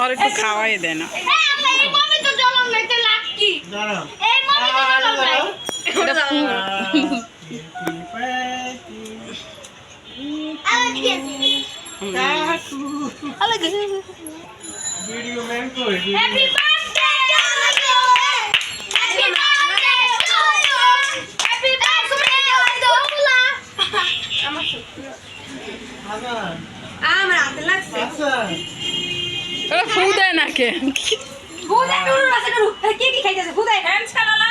और একটু খাওয়াই দেন না এই মমি তো জলম নাইতে লাকি এই মমি তো জলম নাই वीडियो मैन को happy birthday happy birthday happy birthday আমার হাতে লাগছে ফু দেয় না কে ভুদা নুরু রাসে নুরু কি কি খাইতেছে ভুদা হ্যান্ডস খালা